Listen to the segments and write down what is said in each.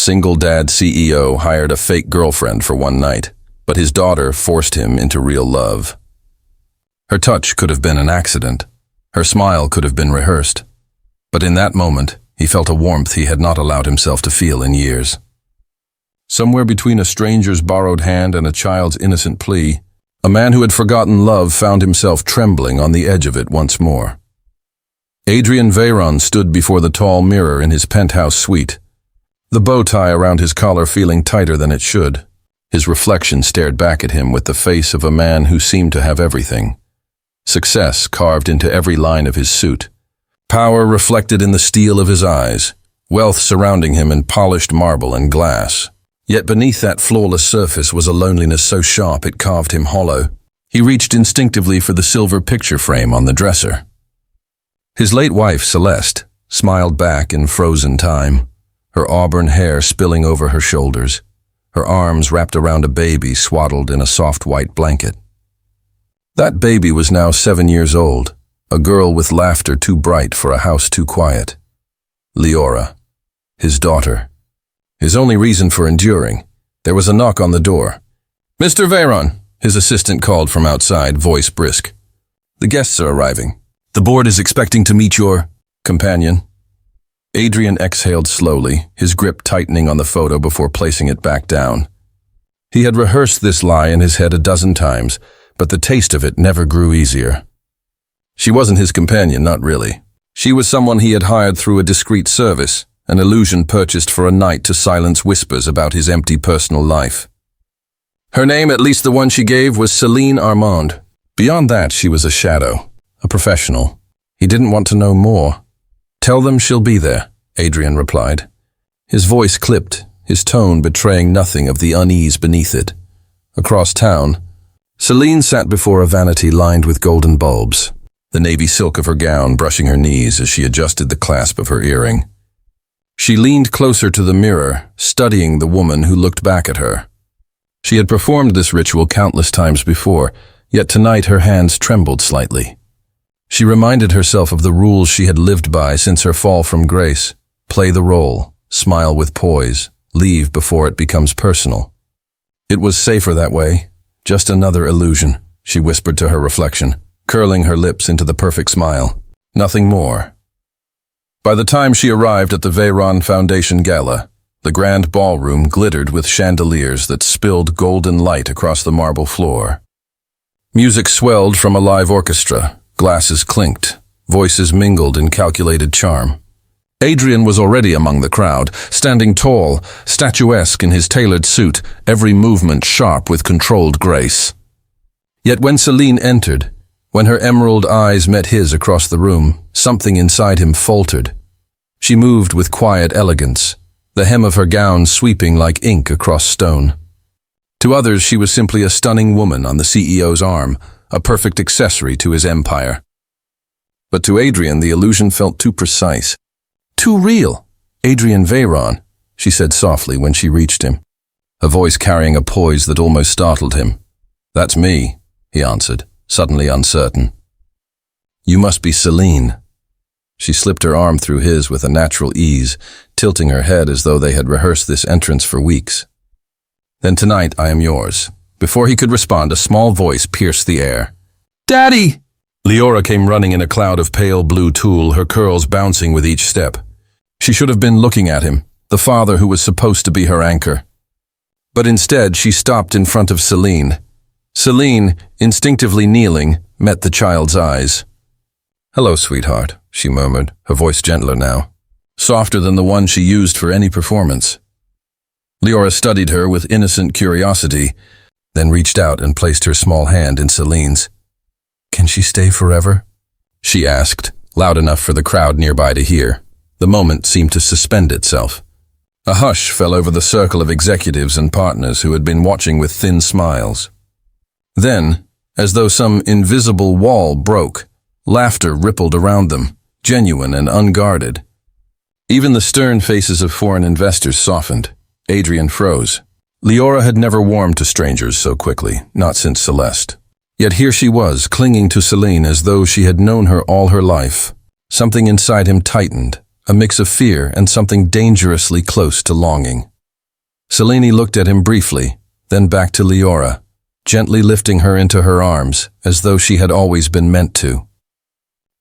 Single dad CEO hired a fake girlfriend for one night, but his daughter forced him into real love. Her touch could have been an accident. Her smile could have been rehearsed. But in that moment, he felt a warmth he had not allowed himself to feel in years. Somewhere between a stranger's borrowed hand and a child's innocent plea, a man who had forgotten love found himself trembling on the edge of it once more. Adrian Veyron stood before the tall mirror in his penthouse suite, the bow tie around his collar feeling tighter than it should. His reflection stared back at him with the face of a man who seemed to have everything. Success carved into every line of his suit. Power reflected in the steel of his eyes. Wealth surrounding him in polished marble and glass. Yet beneath that flawless surface was a loneliness so sharp it carved him hollow. He reached instinctively for the silver picture frame on the dresser. His late wife, Celeste, smiled back in frozen time, her auburn hair spilling over her shoulders, her arms wrapped around a baby swaddled in a soft white blanket. That baby was now 7 years old, a girl with laughter too bright for a house too quiet. Leora, his daughter. His only reason for enduring. There was a knock on the door. "Mr. Veyron," his assistant called from outside, voice brisk. "The guests are arriving. The board is expecting to meet your companion." Adrian exhaled slowly, his grip tightening on the photo before placing it back down. He had rehearsed this lie in his head a dozen times, but the taste of it never grew easier. She wasn't his companion, not really. She was someone he had hired through a discreet service, an illusion purchased for a night to silence whispers about his empty personal life. Her name, at least the one she gave, was Celine Armand. Beyond that, she was a shadow, a professional. He didn't want to know more. "Tell them she'll be there," Adrian replied. His voice clipped, his tone betraying nothing of the unease beneath it. Across town, Celine sat before a vanity lined with golden bulbs, the navy silk of her gown brushing her knees as she adjusted the clasp of her earring. She leaned closer to the mirror, studying the woman who looked back at her. She had performed this ritual countless times before, yet tonight her hands trembled slightly. She reminded herself of the rules she had lived by since her fall from grace. Play the role, smile with poise, leave before it becomes personal. It was safer that way. Just another illusion, she whispered to her reflection, curling her lips into the perfect smile. Nothing more. By the time she arrived at the Veyron Foundation Gala, the grand ballroom glittered with chandeliers that spilled golden light across the marble floor. Music swelled from a live orchestra, glasses clinked, voices mingled in calculated charm. Adrian was already among the crowd, standing tall, statuesque in his tailored suit, every movement sharp with controlled grace. Yet when Celine entered, when her emerald eyes met his across the room, something inside him faltered. She moved with quiet elegance, the hem of her gown sweeping like ink across stone. To others, she was simply a stunning woman on the CEO's arm, a perfect accessory to his empire. But to Adrian, the illusion felt too precise. "Too real. Adrian Veyron," she said softly when she reached him, a voice carrying a poise that almost startled him. "That's me," he answered, suddenly uncertain. "You must be Celine." She slipped her arm through his with a natural ease, tilting her head as though they had rehearsed this entrance for weeks. "Then tonight I am yours." Before he could respond, a small voice pierced the air. "Daddy!" Leora came running in a cloud of pale blue tulle, her curls bouncing with each step. She should have been looking at him, the father who was supposed to be her anchor. But instead, she stopped in front of Celine. Celine, instinctively kneeling, met the child's eyes. "Hello, sweetheart," she murmured, her voice gentler now, softer than the one she used for any performance. Leora studied her with innocent curiosity, then reached out and placed her small hand in Celine's. "Can she stay forever?" she asked, loud enough for the crowd nearby to hear. The moment seemed to suspend itself. A hush fell over the circle of executives and partners who had been watching with thin smiles. Then, as though some invisible wall broke, laughter rippled around them, genuine and unguarded. Even the stern faces of foreign investors softened. Adrian froze. Leora had never warmed to strangers so quickly, not since Celeste. Yet here she was, clinging to Celine as though she had known her all her life. Something inside him tightened, a mix of fear and something dangerously close to longing. Selene looked at him briefly, then back to Leora, gently lifting her into her arms, as though she had always been meant to.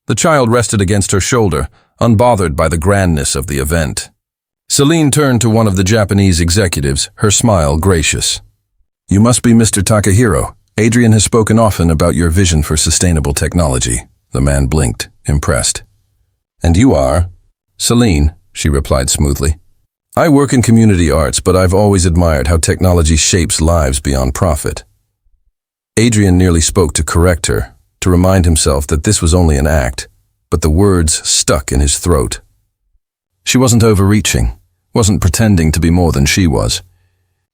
The child rested against her shoulder, unbothered by the grandness of the event. Selene turned to one of the Japanese executives, her smile gracious. "You must be Mr. Takahiro. Adrian has spoken often about your vision for sustainable technology." The man blinked, impressed. "And you are?" "Selene," she replied smoothly. "I work in community arts, but I've always admired how technology shapes lives beyond profit." Adrian nearly spoke to correct her, to remind himself that this was only an act, but the words stuck in his throat. She wasn't overreaching, wasn't pretending to be more than she was.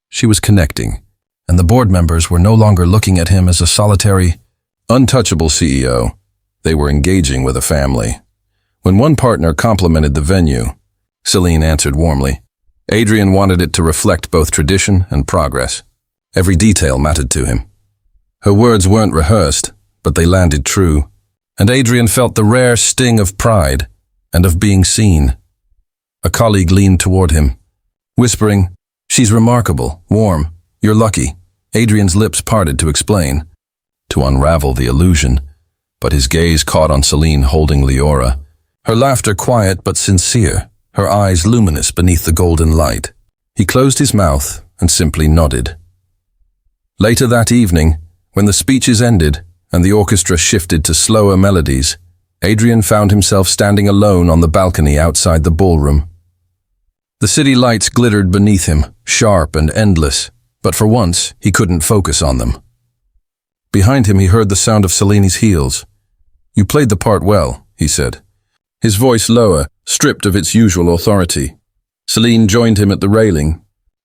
She was connecting, and the board members were no longer looking at him as a solitary, untouchable CEO. They were engaging with a family. When one partner complimented the venue, Selene answered warmly. Adrian wanted it to reflect both tradition and progress. Every detail mattered to him. Her words weren't rehearsed, but they landed true, and Adrian felt the rare sting of pride and of being seen. A colleague leaned toward him, whispering, "She's remarkable, warm, you're lucky." Adrian's lips parted to explain, to unravel the illusion, but his gaze caught on Selene holding Leora, her laughter quiet but sincere, her eyes luminous beneath the golden light. He closed his mouth and simply nodded. Later that evening, when the speeches ended and the orchestra shifted to slower melodies, Adrian found himself standing alone on the balcony outside the ballroom. The city lights glittered beneath him, sharp and endless, but for once he couldn't focus on them. Behind him he heard the sound of Selene's heels. "You played the part well," he said, his voice lower, stripped of its usual authority. Selene joined him at the railing,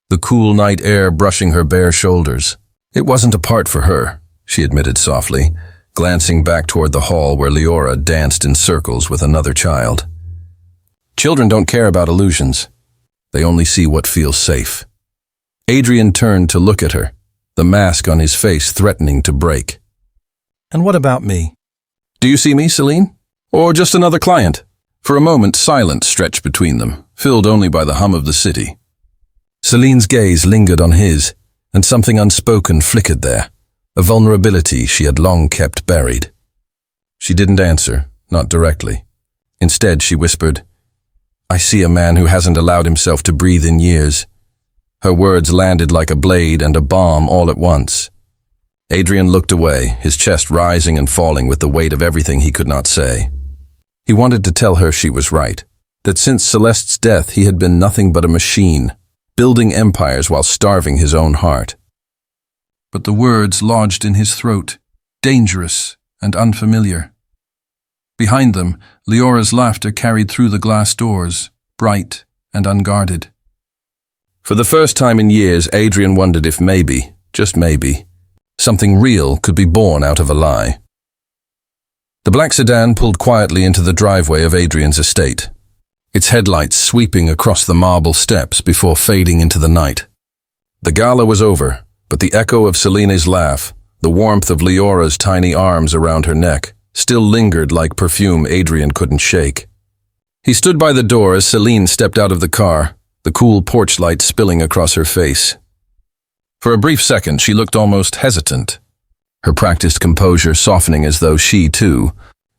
the cool night air brushing her bare shoulders. "It wasn't a part for her," she admitted softly, glancing back toward the hall where Leora danced in circles with another child. "Children don't care about illusions. They only see what feels safe." Adrian turned to look at her, the mask on his face threatening to break. "And what about me? Do you see me, Selene? Or just another client?" For a moment, silence stretched between them, filled only by the hum of the city. Selene's gaze lingered on his, and something unspoken flickered there, a vulnerability she had long kept buried. She didn't answer, not directly. Instead, she whispered, "I see a man who hasn't allowed himself to breathe in years." Her words landed like a blade and a bomb all at once. Adrian looked away, his chest rising and falling with the weight of everything he could not say. He wanted to tell her she was right, that since Celeste's death he had been nothing but a machine, building empires while starving his own heart. But the words lodged in his throat, dangerous and unfamiliar. Behind them, Leora's laughter carried through the glass doors, bright and unguarded. For the first time in years, Adrian wondered if maybe, just maybe, something real could be born out of a lie. The black sedan pulled quietly into the driveway of Adrian's estate, its headlights sweeping across the marble steps before fading into the night. The gala was over, but the echo of Selene's laugh, the warmth of Leora's tiny arms around her neck, still lingered like perfume Adrian couldn't shake. He stood by the door as Selene stepped out of the car, the cool porch light spilling across her face. For a brief second, she looked almost hesitant, her practiced composure softening as though she, too,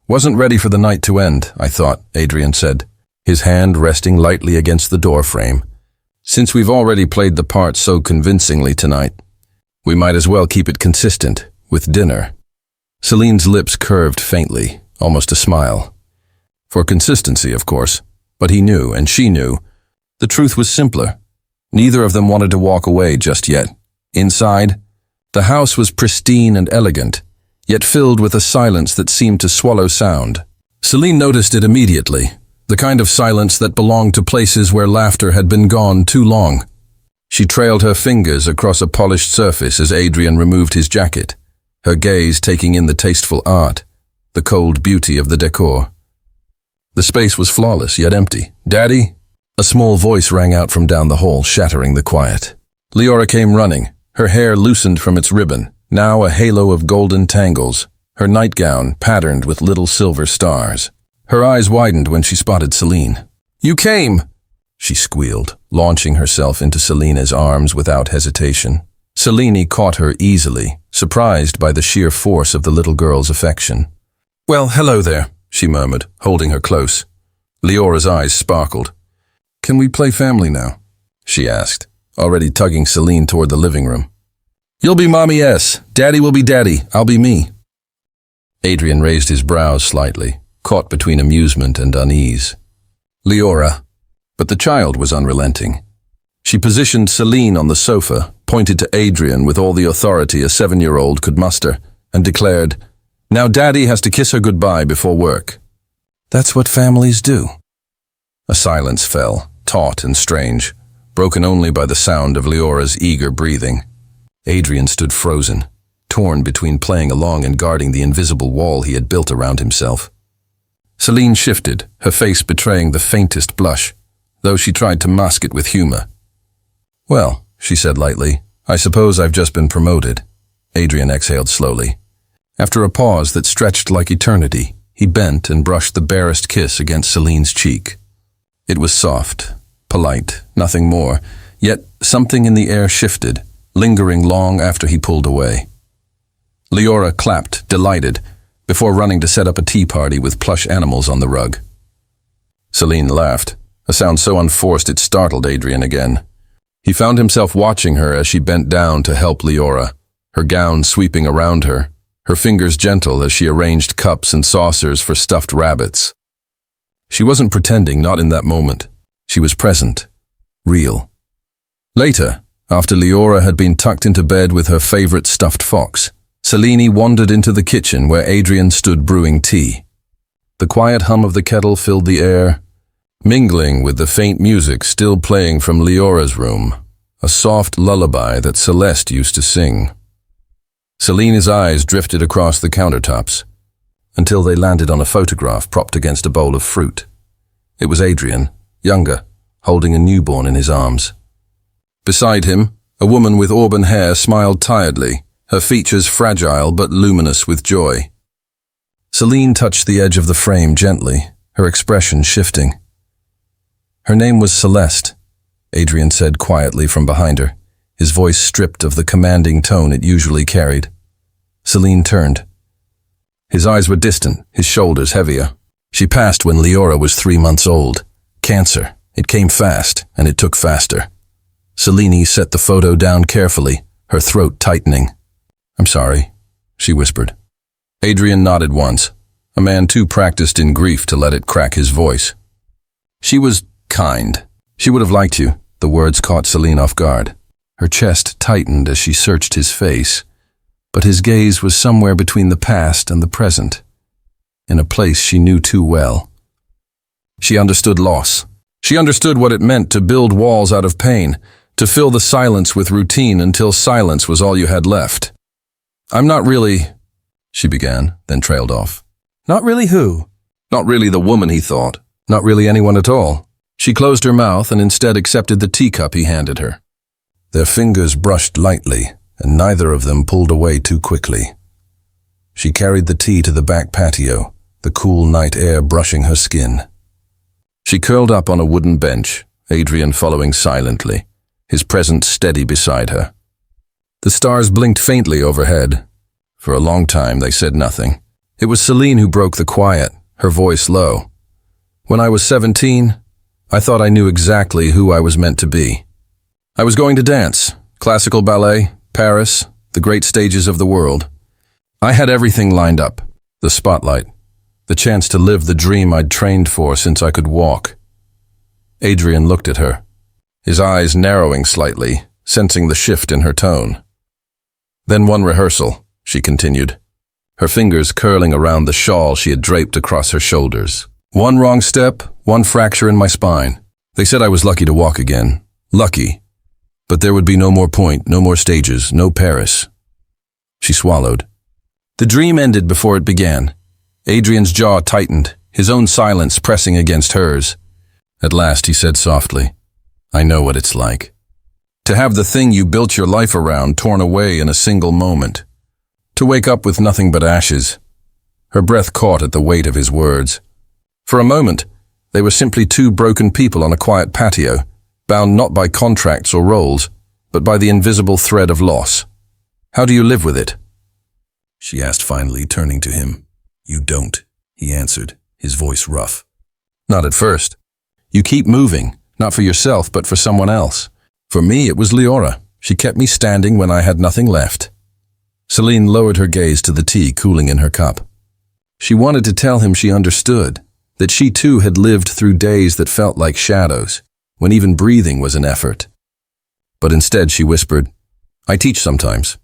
wasn't ready for the night to end, "I thought," Adrian said, his hand resting lightly against the door frame. "Since we've already played the part so convincingly tonight, we might as well keep it consistent, with dinner." Selene's lips curved faintly, almost a smile. For consistency, of course, but he knew, and she knew, the truth was simpler. Neither of them wanted to walk away just yet. Inside, the house was pristine and elegant, yet filled with a silence that seemed to swallow sound. Selene noticed it immediately, the kind of silence that belonged to places where laughter had been gone too long. She trailed her fingers across a polished surface as Adrian removed his jacket, her gaze taking in the tasteful art, the cold beauty of the decor. The space was flawless, yet empty. "Daddy?" A small voice rang out from down the hall, shattering the quiet. Leora came running, her hair loosened from its ribbon, now a halo of golden tangles, her nightgown patterned with little silver stars. Her eyes widened when she spotted Selene. "You came!" she squealed, launching herself into Selena's arms without hesitation. Selene caught her easily, surprised by the sheer force of the little girl's affection. "Well, hello there," she murmured, holding her close. Leora's eyes sparkled. "Can we play family now?" she asked, already tugging Selene toward the living room. "You'll be Mommy S. Daddy will be Daddy. I'll be me." Adrian raised his brows slightly, caught between amusement and unease. "Leora." But the child was unrelenting. She positioned Selene on the sofa, pointed to Adrian with all the authority a 7-year-old could muster, and declared, "Now Daddy has to kiss her goodbye before work." "That's what families do." A silence fell, taut and strange, broken only by the sound of Leora's eager breathing. Adrian stood frozen, torn between playing along and guarding the invisible wall he had built around himself. Selene shifted, her face betraying the faintest blush, though she tried to mask it with humor. "Well," she said lightly, "I suppose I've just been promoted." Adrian exhaled slowly. After a pause that stretched like eternity, he bent and brushed the barest kiss against Selene's cheek. It was soft, polite, nothing more, yet something in the air shifted, lingering long after he pulled away. Leora clapped, delighted, before running to set up a tea party with plush animals on the rug. Selene laughed, a sound so unforced it startled Adrian again. He found himself watching her as she bent down to help Leora, her gown sweeping around her, her fingers gentle as she arranged cups and saucers for stuffed rabbits. She wasn't pretending, not in that moment. She was present, real. Later, after Leora had been tucked into bed with her favorite stuffed fox, Selene wandered into the kitchen where Adrian stood brewing tea. The quiet hum of the kettle filled the air, mingling with the faint music still playing from Leora's room, a soft lullaby that Celeste used to sing. Selene's eyes drifted across the countertops, until they landed on a photograph propped against a bowl of fruit. It was Adrian, younger, holding a newborn in his arms. Beside him, a woman with auburn hair smiled tiredly, her features fragile but luminous with joy. Selene touched the edge of the frame gently, her expression shifting. "Her name was Celeste," Adrian said quietly from behind her, his voice stripped of the commanding tone it usually carried. Selene turned. His eyes were distant, his shoulders heavier. "She passed when Leora was 3 months old. Cancer. It came fast, and it took faster." Selene set the photo down carefully, her throat tightening. "I'm sorry," she whispered. Adrian nodded once, a man too practiced in grief to let it crack his voice. "She was kind. She would have liked you." The words caught Selene off guard. Her chest tightened as she searched his face, but his gaze was somewhere between the past and the present, in a place she knew too well. She understood loss. She understood what it meant to build walls out of pain, to fill the silence with routine until silence was all you had left. "I'm not really," she began, then trailed off. "Not really who?" Not really the woman he thought. Not really anyone at all. She closed her mouth and instead accepted the teacup he handed her. Their fingers brushed lightly, and neither of them pulled away too quickly. She carried the tea to the back patio, the cool night air brushing her skin. She curled up on a wooden bench, Adrian following silently, his presence steady beside her. The stars blinked faintly overhead. For a long time they said nothing. It was Selene who broke the quiet, her voice low. "When I was 17, I thought I knew exactly who I was meant to be. I was going to dance, classical ballet, Paris, the great stages of the world. I had everything lined up, the spotlight, the chance to live the dream I'd trained for since I could walk." Adrian looked at her, his eyes narrowing slightly, sensing the shift in her tone. "Then one rehearsal," she continued, her fingers curling around the shawl she had draped across her shoulders. "One wrong step, one fracture in my spine. They said I was lucky to walk again. Lucky. But there would be no more point, no more stages, no Paris." She swallowed. The dream ended before it began. Adrian's jaw tightened, his own silence pressing against hers. At last he said softly, "I know what it's like. To have the thing you built your life around torn away in a single moment. To wake up with nothing but ashes." Her breath caught at the weight of his words. For a moment, They were simply two broken people on a quiet patio, bound not by contracts or roles, but by the invisible thread of loss. How do you live with it? She asked finally, turning to him. You don't, he answered, his voice rough. Not at first. You keep moving, not for yourself, but for someone else. For me, it was Leora. She kept me standing when I had nothing left. Celine lowered her gaze to the tea cooling in her cup. She wanted to tell him she understood, that she too had lived through days that felt like shadows, when even breathing was an effort. But instead she whispered, I teach sometimes.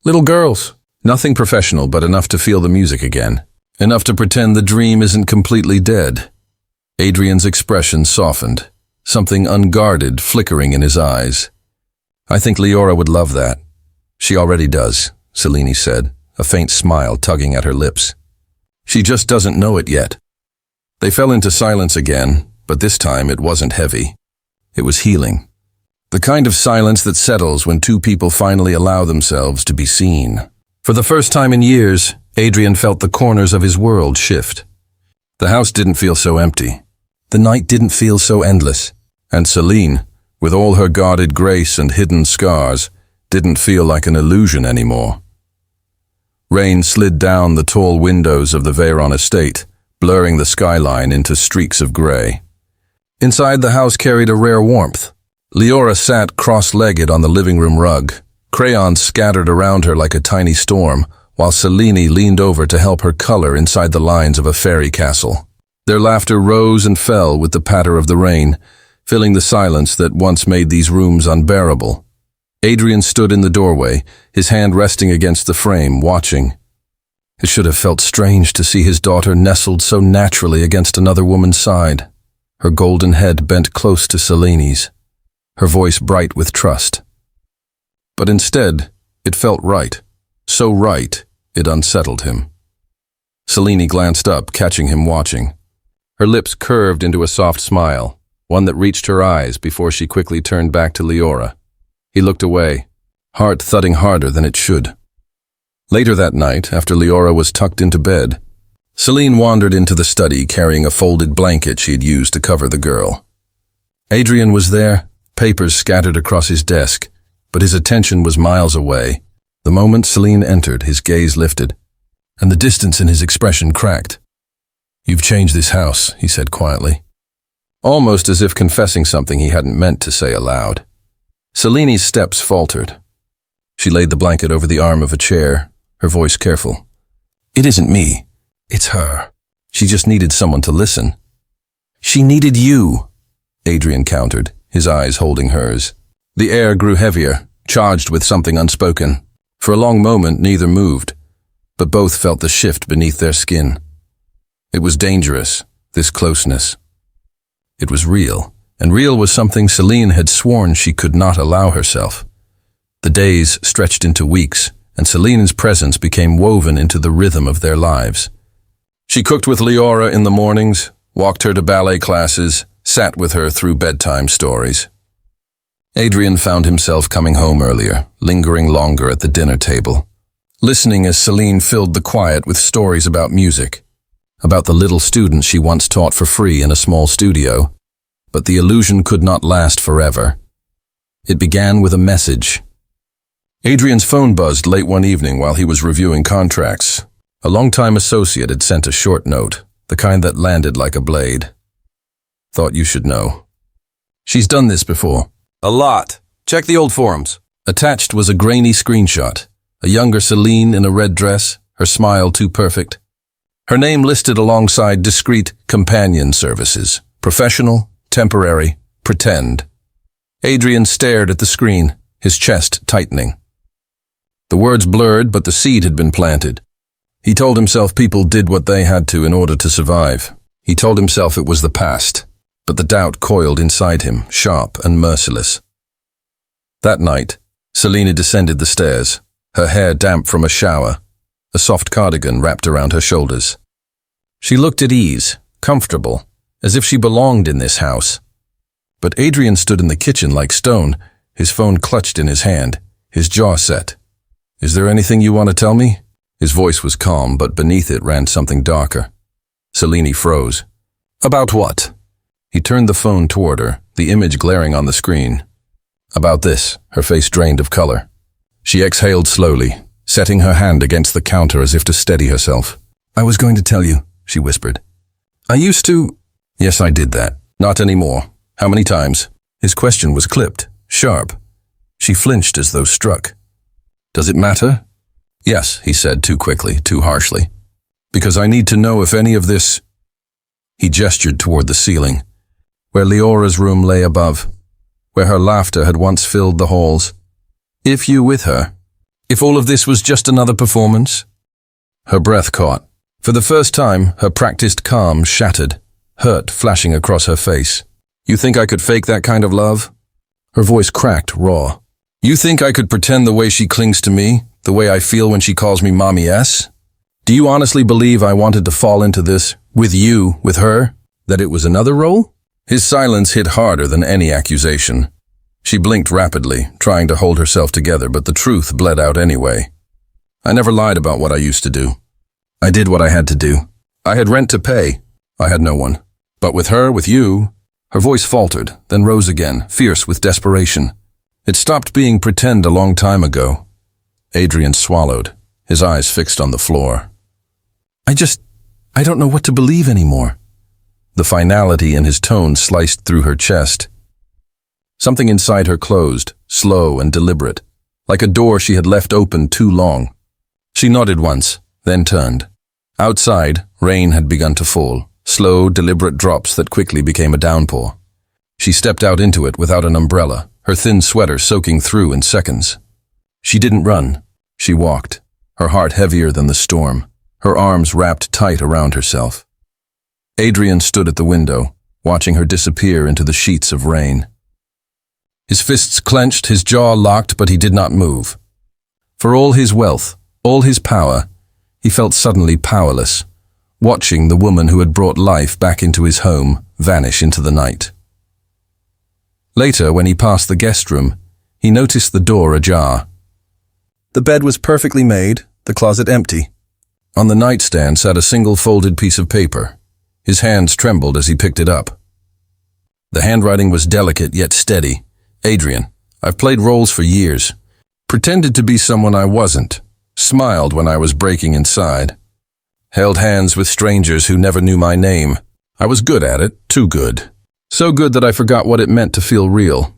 Little girls. Nothing professional, but enough to feel the music again. Enough to pretend the dream isn't completely dead. Adrian's expression softened, something unguarded flickering in his eyes. I think Leora would love that. She already does, Celine said, a faint smile tugging at her lips. She just doesn't know it yet. They fell into silence again, but this time it wasn't heavy. It was healing. The kind of silence that settles when two people finally allow themselves to be seen. For the first time in years, Adrian felt the corners of his world shift. The house didn't feel so empty. The night didn't feel so endless. And Celine, with all her guarded grace and hidden scars, didn't feel like an illusion anymore. Rain slid down the tall windows of the Veyron estate, blurring the skyline into streaks of gray. Inside the house carried a rare warmth. Leora sat cross-legged on the living room rug, crayons scattered around her like a tiny storm, while Celine leaned over to help her color inside the lines of a fairy castle. Their laughter rose and fell with the patter of the rain, filling the silence that once made these rooms unbearable. Adrian stood in the doorway, his hand resting against the frame, watching. It should have felt strange to see his daughter nestled so naturally against another woman's side, her golden head bent close to Celine's, her voice bright with trust. But instead, it felt right, so right, it unsettled him. Celine glanced up, catching him watching. Her lips curved into a soft smile, one that reached her eyes before she quickly turned back to Leora. He looked away, heart thudding harder than it should. Later that night, after Leora was tucked into bed, Celine wandered into the study carrying a folded blanket she had used to cover the girl. Adrian was there, papers scattered across his desk, but his attention was miles away. The moment Celine entered, his gaze lifted, and the distance in his expression cracked. You've changed this house, he said quietly, almost as if confessing something he hadn't meant to say aloud. Celine's steps faltered. She laid the blanket over the arm of a chair, her voice careful. It isn't me. It's her. She just needed someone to listen. She needed you, Adrian countered, his eyes holding hers. The air grew heavier, charged with something unspoken. For a long moment, neither moved, but both felt the shift beneath their skin. It was dangerous, this closeness. It was real. And real was something Celine had sworn she could not allow herself. The days stretched into weeks, and Celine's presence became woven into the rhythm of their lives. She cooked with Leora in the mornings, walked her to ballet classes, sat with her through bedtime stories. Adrian found himself coming home earlier, lingering longer at the dinner table, listening as Celine filled the quiet with stories about music, about the little student she once taught for free in a small studio. But the illusion could not last forever. It began with a message. Adrian's phone buzzed late one evening while he was reviewing contracts. A longtime associate had sent a short note, the kind that landed like a blade. Thought you should know. She's done this before. A lot. Check the old forums. Attached was a grainy screenshot. A younger Celine in a red dress, her smile too perfect. Her name listed alongside discreet companion services. Professional, temporary, pretend. Adrian stared at the screen, his chest tightening. The words blurred, but the seed had been planted. He told himself people did what they had to in order to survive. He told himself it was the past, but the doubt coiled inside him, sharp and merciless. That night, Celine descended the stairs, her hair damp from a shower, a soft cardigan wrapped around her shoulders. She looked at ease, comfortable, as if she belonged in this house. But Adrian stood in the kitchen like stone, his phone clutched in his hand, his jaw set. Is there anything you want to tell me? His voice was calm, but beneath it ran something darker. Celine froze. About what? He turned the phone toward her, the image glaring on the screen. About this, her face drained of color. She exhaled slowly, setting her hand against the counter as if to steady herself. "I was going to tell you," she whispered. "I used to—" "Yes, I did that. Not anymore. How many times?" His question was clipped, sharp. She flinched as though struck. "Does it matter?" "Yes," he said too quickly, too harshly. "Because I need to know if any of this—" He gestured toward the ceiling, where Leora's room lay above, where her laughter had once filled the halls. "If you with her? If all of this was just another performance?" Her breath caught. For the first time, her practiced calm shattered, hurt flashing across her face. "You think I could fake that kind of love?" Her voice cracked, raw. "You think I could pretend the way she clings to me, the way I feel when she calls me Mommy S? Do you honestly believe I wanted to fall into this, with you, with her, that it was another role?" His silence hit harder than any accusation. She blinked rapidly, trying to hold herself together, but the truth bled out anyway. "I never lied about what I used to do. I did what I had to do. I had rent to pay. I had no one. But with her, with you—" Her voice faltered, then rose again, fierce with desperation. "It stopped being pretend a long time ago." Adrian swallowed, his eyes fixed on the floor. I don't know what to believe anymore." The finality in his tone sliced through her chest. Something inside her closed, slow and deliberate, like a door she had left open too long. She nodded once, then turned. Outside, rain had begun to fall, slow, deliberate drops that quickly became a downpour. She stepped out into it without an umbrella, her thin sweater soaking through in seconds. She didn't run. She walked, her heart heavier than the storm, her arms wrapped tight around herself. Adrian stood at the window, watching her disappear into the sheets of rain. His fists clenched, his jaw locked, but he did not move. For all his wealth, all his power, he felt suddenly powerless, watching the woman who had brought life back into his home vanish into the night. Later, when he passed the guest room, he noticed the door ajar. The bed was perfectly made, the closet empty. On the nightstand sat a single folded piece of paper. His hands trembled as he picked it up. The handwriting was delicate yet steady. "Adrian, I've played roles for years. Pretended to be someone I wasn't. Smiled when I was breaking inside. Held hands with strangers who never knew my name. I was good at it, too good. So good that I forgot what it meant to feel real.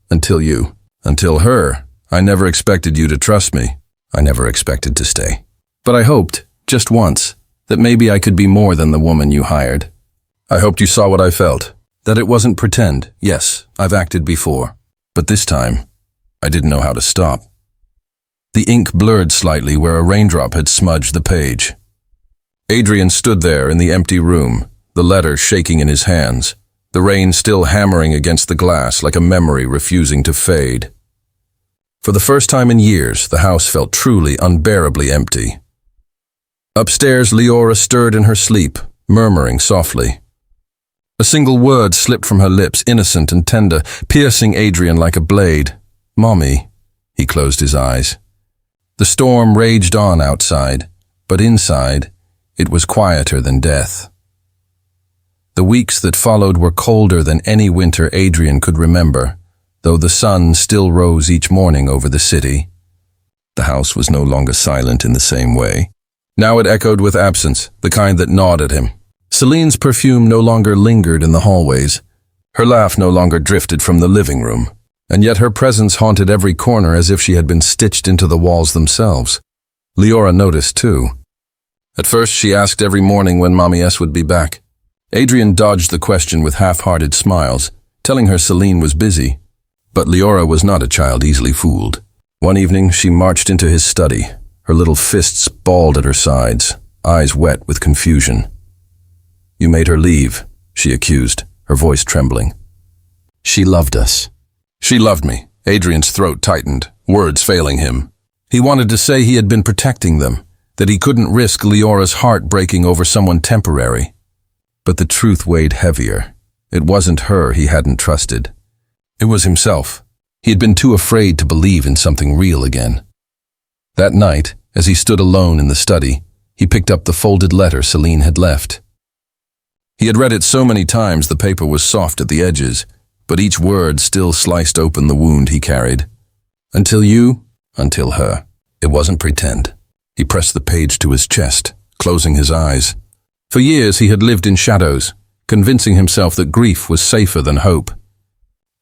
Until you. Until her. I never expected you to trust me. I never expected to stay. But I hoped, just once, that maybe I could be more than the woman you hired. I hoped you saw what I felt. That it wasn't pretend. Yes, I've acted before. But this time, I didn't know how to stop." The ink blurred slightly where a raindrop had smudged the page. Adrian stood there in the empty room, the letter shaking in his hands, the rain still hammering against the glass like a memory refusing to fade. For the first time in years, the house felt truly unbearably empty. Upstairs, Leora stirred in her sleep, murmuring softly. A single word slipped from her lips, innocent and tender, piercing Adrian like a blade. "Mommy." He closed his eyes. The storm raged on outside, but inside, it was quieter than death. The weeks that followed were colder than any winter Adrian could remember, though the sun still rose each morning over the city. The house was no longer silent in the same way. Now it echoed with absence, the kind that gnawed at him. Celine's perfume no longer lingered in the hallways. Her laugh no longer drifted from the living room, and yet her presence haunted every corner as if she had been stitched into the walls themselves. Leora noticed too. At first she asked every morning when Mommy S would be back. Adrian dodged the question with half-hearted smiles, telling her Celine was busy. But Leora was not a child easily fooled. One evening she marched into his study, her little fists balled at her sides, eyes wet with confusion. "You made her leave," she accused, her voice trembling. "She loved us." "She loved me." Adrian's throat tightened, words failing him. He wanted to say he had been protecting them, that he couldn't risk Leora's heart breaking over someone temporary. But the truth weighed heavier. It wasn't her he hadn't trusted. It was himself. He had been too afraid to believe in something real again. That night, as he stood alone in the study, he picked up the folded letter Celine had left. He had read it so many times the paper was soft at the edges, but each word still sliced open the wound he carried. Until you, until her. It wasn't pretend. He pressed the page to his chest, closing his eyes. For years he had lived in shadows, convincing himself that grief was safer than hope.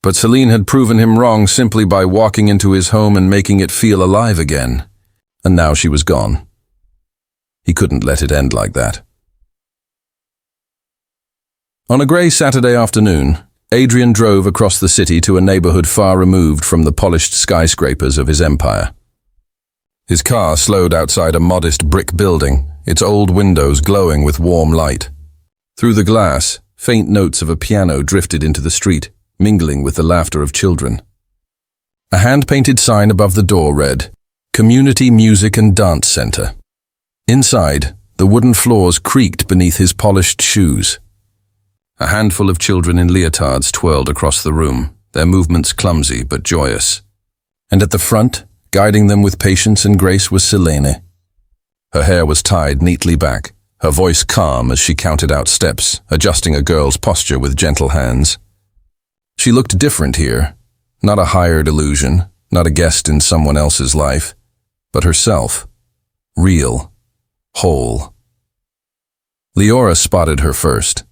But Celine had proven him wrong simply by walking into his home and making it feel alive again. And now she was gone. He couldn't let it end like that. On a grey Saturday afternoon, Adrian drove across the city to a neighborhood far removed from the polished skyscrapers of his empire. His car slowed outside a modest brick building, its old windows glowing with warm light. Through the glass, faint notes of a piano drifted into the street, mingling with the laughter of children. A hand-painted sign above the door read, "Community Music and Dance Center." Inside, the wooden floors creaked beneath his polished shoes. A handful of children in leotards twirled across the room, their movements clumsy but joyous. And at the front, guiding them with patience and grace, was Selene. Her hair was tied neatly back, her voice calm as she counted out steps, adjusting a girl's posture with gentle hands. She looked different here, not a hired illusion, not a guest in someone else's life, but herself, real, whole. Leora spotted her first.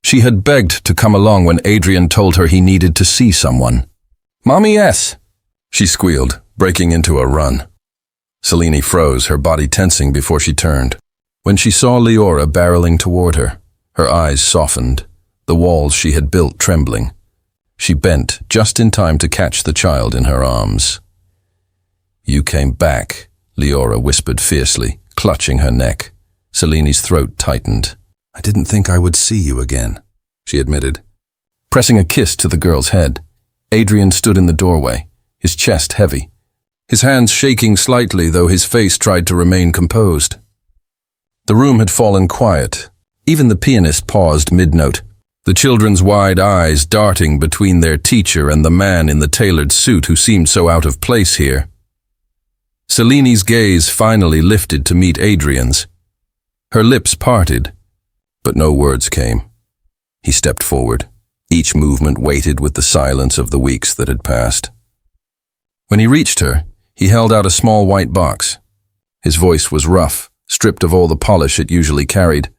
She had begged to come along when Adrian told her he needed to see someone. "Mommy, yes," she squealed, breaking into a run. Selene froze, her body tensing before she turned. When she saw Leora barreling toward her, her eyes softened, the walls she had built trembling. She bent just in time to catch the child in her arms. "You came back," Leora whispered fiercely, clutching her neck. Selene's throat tightened. "I didn't think I would see you again," she admitted. Pressing a kiss to the girl's head, Adrian stood in the doorway, his chest heavy, his hands shaking slightly though his face tried to remain composed. The room had fallen quiet. Even the pianist paused mid-note, the children's wide eyes darting between their teacher and the man in the tailored suit who seemed so out of place here. Selene's gaze finally lifted to meet Adrian's. Her lips parted, but no words came. He stepped forward, each movement weighted with the silence of the weeks that had passed. When he reached her, he held out a small white box. His voice was rough, stripped of all the polish it usually carried.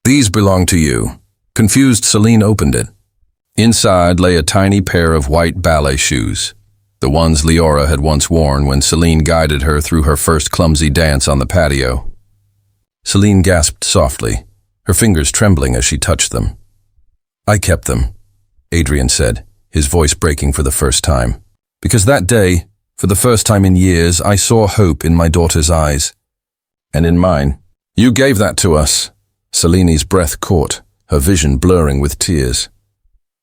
"These belong to you." Confused, Celine opened it. Inside lay a tiny pair of white ballet shoes, the ones Leora had once worn when Celine guided her through her first clumsy dance on the patio. Celine gasped softly, her fingers trembling as she touched them. "I kept them," Adrian said, his voice breaking for the first time. "Because that day, for the first time in years, I saw hope in my daughter's eyes. And in mine. You gave that to us." Selene's breath caught, her vision blurring with tears.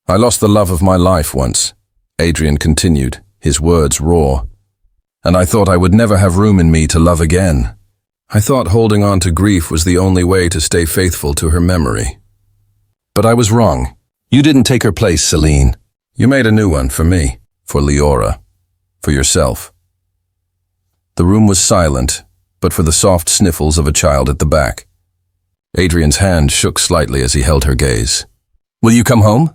"I lost the love of my life once," Adrian continued, his words raw. "And I thought I would never have room in me to love again. I thought holding on to grief was the only way to stay faithful to her memory. But I was wrong. You didn't take her place, Celine. You made a new one for me, for Leora, for yourself." The room was silent, but for the soft sniffles of a child at the back. Adrian's hand shook slightly as he held her gaze. "Will you come home?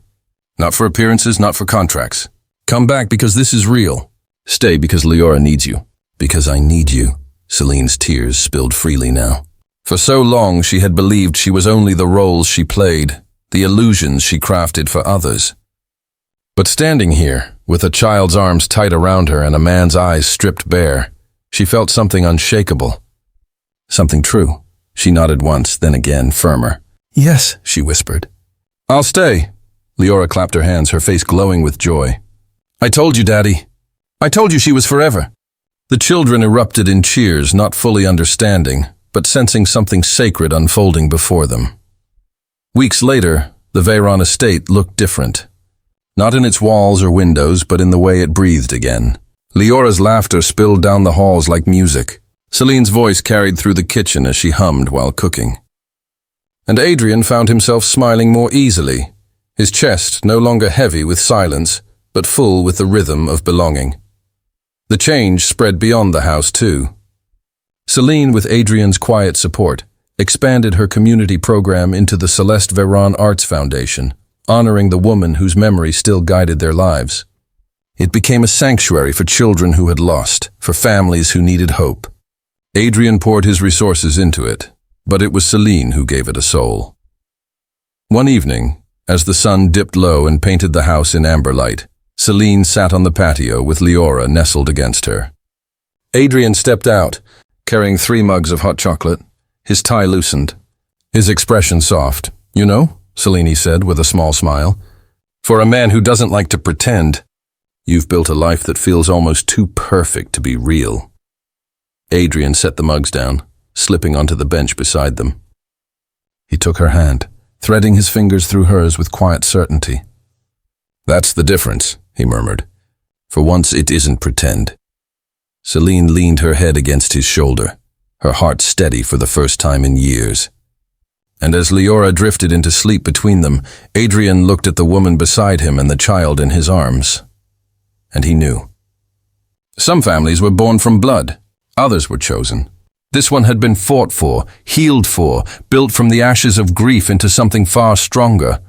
Not for appearances, not for contracts. Come back because this is real. Stay because Leora needs you. Because I need you." Celine's tears spilled freely now. For so long she had believed she was only the roles she played, the illusions she crafted for others. But standing here, with a child's arms tight around her and a man's eyes stripped bare, she felt something unshakable. Something true. She nodded once, then again, firmer. "Yes," she whispered. "I'll stay." Leora clapped her hands, her face glowing with joy. "I told you, Daddy. I told you she was forever." The children erupted in cheers, not fully understanding, but sensing something sacred unfolding before them. Weeks later, the Veyron estate looked different. Not in its walls or windows, but in the way it breathed again. Leora's laughter spilled down the halls like music. Celine's voice carried through the kitchen as she hummed while cooking. And Adrian found himself smiling more easily, his chest no longer heavy with silence, but full with the rhythm of belonging. The change spread beyond the house too. Celine, with Adrian's quiet support, expanded her community program into the Celeste Veron Arts Foundation, honoring the woman whose memory still guided their lives. It became a sanctuary for children who had lost, for families who needed hope. Adrian poured his resources into it, but it was Celine who gave it a soul. One evening, as the sun dipped low and painted the house in amber light, Celine sat on the patio with Leora nestled against her. Adrian stepped out, carrying 3 mugs of hot chocolate, his tie loosened. His expression soft. "You know," Celine said with a small smile, "for a man who doesn't like to pretend, you've built a life that feels almost too perfect to be real." Adrian set the mugs down, slipping onto the bench beside them. He took her hand, threading his fingers through hers with quiet certainty. "That's the difference," he murmured. "For once it isn't pretend." Celine leaned her head against his shoulder, her heart steady for the first time in years. And as Leora drifted into sleep between them, Adrian looked at the woman beside him and the child in his arms. And he knew. Some families were born from blood, others were chosen. This one had been fought for, healed for, built from the ashes of grief into something far stronger.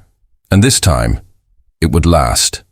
And this time, it would last.